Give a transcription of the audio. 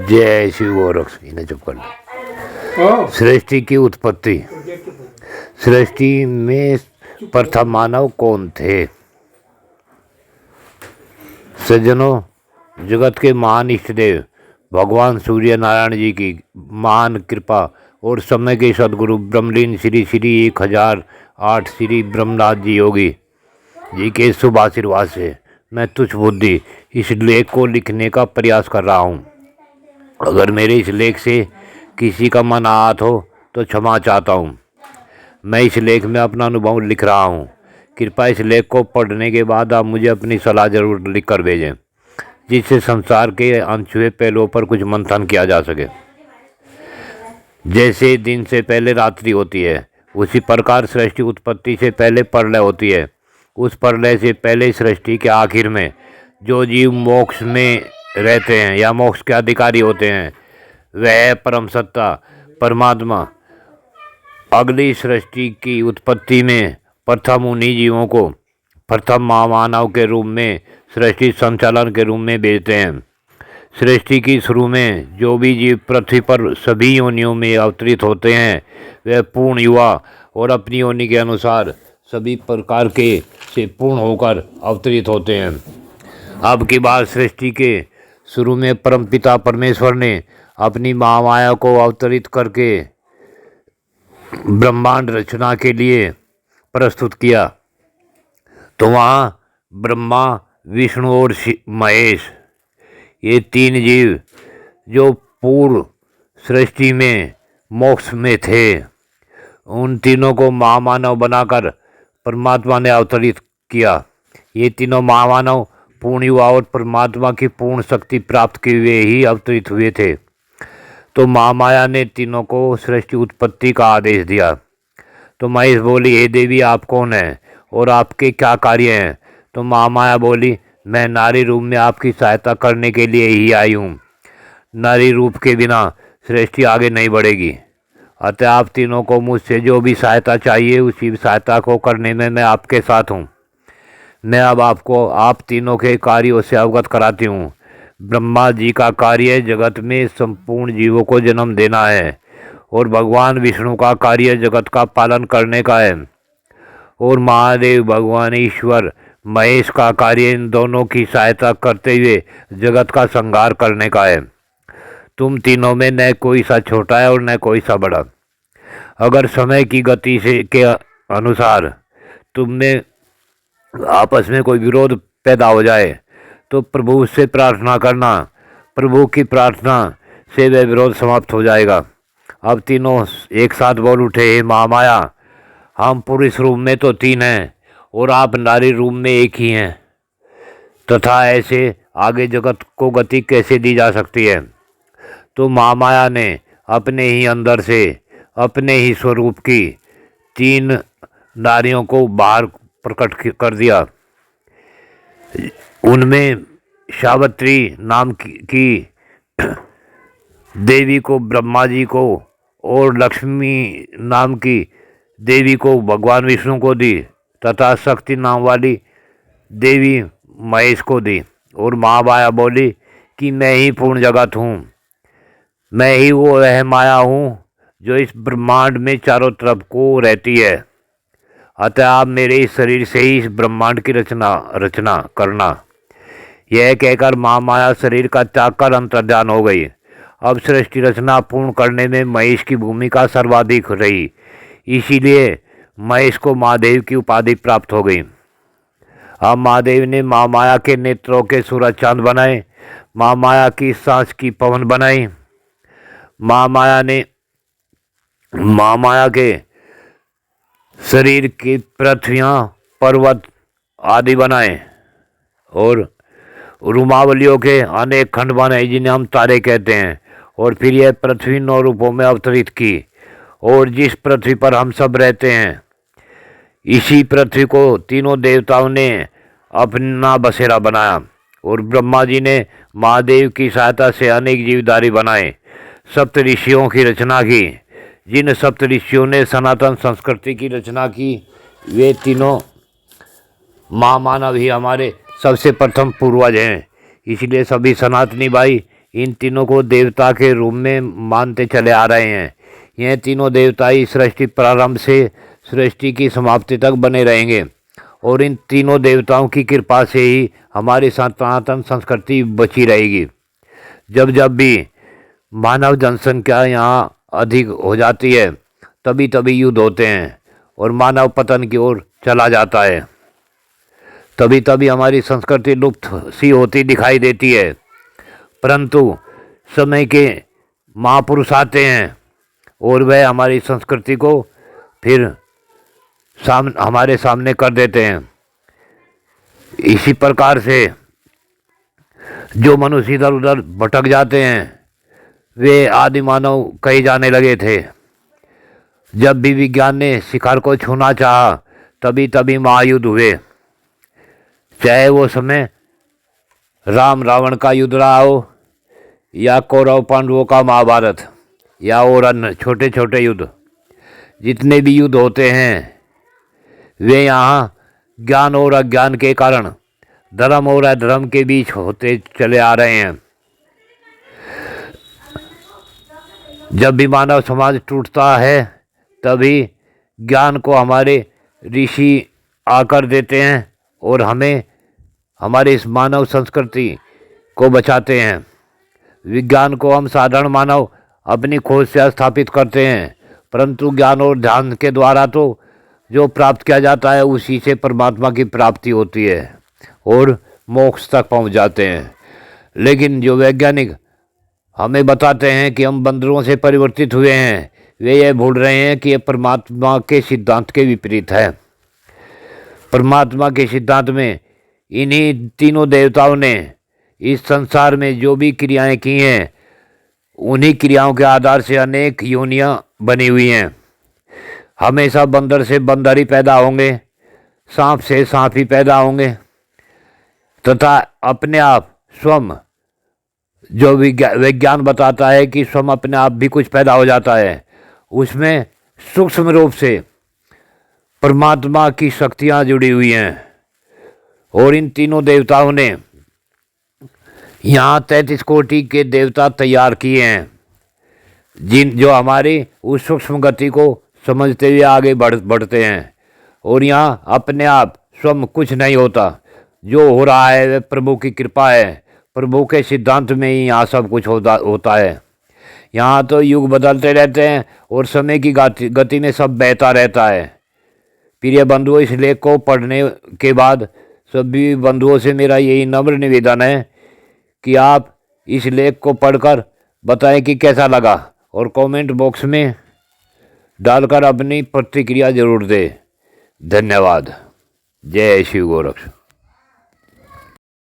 जय शिव गोरख। इन्हें चुप कर लो। सृष्टि की उत्पत्ति। सृष्टि में प्रथम मानव कौन थे? सज्जनों, जगत के महान इष्ट देव भगवान सूर्य नारायण जी की महान कृपा और समय के सदगुरु ब्रह्मलीन श्री श्री 1008 श्री ब्रह्मनाथ जी योगी जी के शुभ आशीर्वाद से मैं तुच्छ बुद्धि इस लेख को लिखने का प्रयास कर रहा हूँ। अगर मेरे इस लेख से किसी का मन आहत हो तो क्षमा चाहता हूँ। मैं इस लेख में अपना अनुभव लिख रहा हूँ। कृपया इस लेख को पढ़ने के बाद आप मुझे अपनी सलाह जरूर लिख कर भेजें, जिससे संसार के अनछुए पहलुओं पर कुछ मंथन किया जा सके। जैसे दिन से पहले रात्रि होती है, उसी प्रकार सृष्टि उत्पत्ति से पहले प्रलय होती है। उस प्रलय से पहले सृष्टि के आखिर में जो जीव मोक्ष में रहते हैं या मोक्ष के अधिकारी होते हैं, वह परम सत्ता परमात्मा अगली सृष्टि की उत्पत्ति में प्रथम उन्हीं जीवों को प्रथम महामानव के रूप में सृष्टि संचालन के रूप में भेजते हैं। सृष्टि की शुरू में जो भी जीव पृथ्वी पर सभी योनियों में अवतरित होते हैं, वे पूर्ण युवा और अपनी योनि के अनुसार सभी प्रकार के से पूर्ण होकर अवतरित होते हैं। अब की बात सृष्टि के शुरू में परमपिता परमेश्वर ने अपनी महामाया को अवतरित करके ब्रह्मांड रचना के लिए प्रस्तुत किया। तो वहाँ ब्रह्मा, विष्णु और महेश, ये तीन जीव जो पूर्व सृष्टि में मोक्ष में थे, उन तीनों को महामानव बनाकर परमात्मा ने अवतरित किया। ये तीनों महामानव पूर्ण युवा और परमात्मा की पूर्ण शक्ति प्राप्त किए हुए ही अवतरित हुए थे। तो महामाया ने तीनों को सृष्टि उत्पत्ति का आदेश दिया। तो महेश बोली, हे देवी, आप कौन हैं और आपके क्या कार्य हैं? तो महामाया बोली, मैं नारी रूप में आपकी सहायता करने के लिए ही आई हूँ। नारी रूप के बिना सृष्टि आगे नहीं बढ़ेगी। अतः आप तीनों को मुझसे जो भी सहायता चाहिए, उसी सहायता को करने में मैं आपके साथ हूँ। मैं अब आपको आप तीनों के कार्यों से अवगत कराती हूँ। ब्रह्मा जी का कार्य जगत में संपूर्ण जीवों को जन्म देना है और भगवान विष्णु का कार्य जगत का पालन करने का है और महादेव भगवान ईश्वर महेश का कार्य इन दोनों की सहायता करते हुए जगत का संहार करने का है। तुम तीनों में न कोई सा छोटा है और न कोई सा बड़ा। अगर समय की गति से के अनुसार तुम में आपस में कोई विरोध पैदा हो जाए तो प्रभु से प्रार्थना करना। प्रभु की प्रार्थना से वह विरोध समाप्त हो जाएगा। अब तीनों एक साथ बोल उठे, हे महामाया, हम पुरुष रूप में तो तीन हैं और आप नारी रूप में एक ही हैं, तथा ऐसे आगे जगत को गति कैसे दी जा सकती है? तो महामाया ने अपने ही अंदर से अपने ही स्वरूप की तीन नारियों को बाहर प्रकट कर दिया। उनमें सावित्री नाम की देवी को ब्रह्मा जी को और लक्ष्मी नाम की देवी को भगवान विष्णु को दी तथा शक्ति नाम वाली देवी महेश को दी। और महामाया बोली कि मैं ही पूर्ण जगत हूँ, मैं ही वो वह माया हूँ जो इस ब्रह्मांड में चारों तरफ को रहती है। अतः आप मेरे इस शरीर से ही इस ब्रह्मांड की रचना करना। यह कहकर महामाया शरीर का त्याग कर अंतर्ध्यान हो गई। अब सृष्टि रचना पूर्ण करने में महेश की भूमिका सर्वाधिक रही, इसीलिए महेश को महादेव की उपाधि प्राप्त हो गई। अब महादेव ने महामाया के नेत्रों के सूरज चांद बनाए, महामाया की सांस की पवन बनाई, महामाया ने महामाया के शरीर की पृथ्वियाँ, पर्वत आदि बनाए और रूमावलियों के अनेक खंड बनाए, जिन्हें हम तारे कहते हैं। और फिर यह पृथ्वी 9 रूपों में अवतरित की और जिस पृथ्वी पर हम सब रहते हैं, इसी पृथ्वी को तीनों देवताओं ने अपना बसेरा बनाया। और ब्रह्मा जी ने महादेव की सहायता से अनेक जीवधारी बनाए, सप्त ऋषियों की रचना की। जिन सप्त ऋषियों ने सनातन संस्कृति की रचना की, वे तीनों महामानव ही हमारे सबसे प्रथम पूर्वज हैं। इसलिए सभी सनातनी भाई इन तीनों को देवता के रूप में मानते चले आ रहे हैं। यह तीनों देवता ही सृष्टि प्रारंभ से सृष्टि की समाप्ति तक बने रहेंगे और इन तीनों देवताओं की कृपा से ही हमारी सनातन संस्कृति बची रहेगी। जब जब भी मानव जनसंख्या यहाँ अधिक हो जाती है तभी तभी युद्ध होते हैं और मानव पतन की ओर चला जाता है। तभी तभी हमारी संस्कृति लुप्त सी होती दिखाई देती है। परंतु समय के महापुरुष आते हैं और वह हमारी संस्कृति को फिर हमारे सामने कर देते हैं। इसी प्रकार से जो मनुष्य इधर उधर भटक जाते हैं वे आदि मानव कहे जाने लगे थे। जब भी विज्ञान ने शिखर को छूना चाहा तभी तभी महायुद्ध हुए, चाहे वो समय राम रावण का युद्ध रहा हो या कौरव पांडवों का महाभारत या और अन्य छोटे छोटे युद्ध। जितने भी युद्ध होते हैं वे यहाँ ज्ञान और अज्ञान के कारण, धर्म और अधर्म के बीच होते चले आ रहे हैं। जब भी मानव समाज टूटता है तभी ज्ञान को हमारे ऋषि आकर देते हैं और हमें हमारे इस मानव संस्कृति को बचाते हैं। विज्ञान को हम साधारण मानव अपनी खोज से स्थापित करते हैं, परंतु ज्ञान और ध्यान के द्वारा तो जो प्राप्त किया जाता है उसी से परमात्मा की प्राप्ति होती है और मोक्ष तक पहुंच जाते हैं। लेकिन जो वैज्ञानिक हमें बताते हैं कि हम बंदरों से परिवर्तित हुए हैं, वे ये भूल रहे हैं कि यह परमात्मा के सिद्धांत के विपरीत है। परमात्मा के सिद्धांत में इन्हीं तीनों देवताओं ने इस संसार में जो भी क्रियाएं की हैं उन्हीं क्रियाओं के आधार से अनेक योनियां बनी हुई हैं। हमेशा बंदर से बंदर ही पैदा होंगे, सांप से सांप ही पैदा होंगे तथा अपने आप स्वयं जो विज्ञान बताता है कि स्वयं अपने आप भी कुछ पैदा हो जाता है, उसमें सूक्ष्म रूप से परमात्मा की शक्तियाँ जुड़ी हुई हैं। और इन तीनों देवताओं ने यहाँ 33 कोटि के देवता तैयार किए हैं जो हमारी उस सूक्ष्म गति को समझते हुए आगे बढ़ते हैं। और यहाँ अपने आप स्वयं कुछ नहीं होता, जो हो रहा है वह प्रभु की कृपा है। प्रभु के सिद्धांत में ही यहाँ सब कुछ होता है। यहाँ तो युग बदलते रहते हैं और समय की गति में सब बहता रहता है। प्रिय बंधुओं, इस लेख को पढ़ने के बाद सभी बंधुओं से मेरा यही नम्र निवेदन है कि आप इस लेख को पढ़कर बताएं कि कैसा लगा और कमेंट बॉक्स में डालकर अपनी प्रतिक्रिया जरूर दें। धन्यवाद। जय शिव गोरक्ष।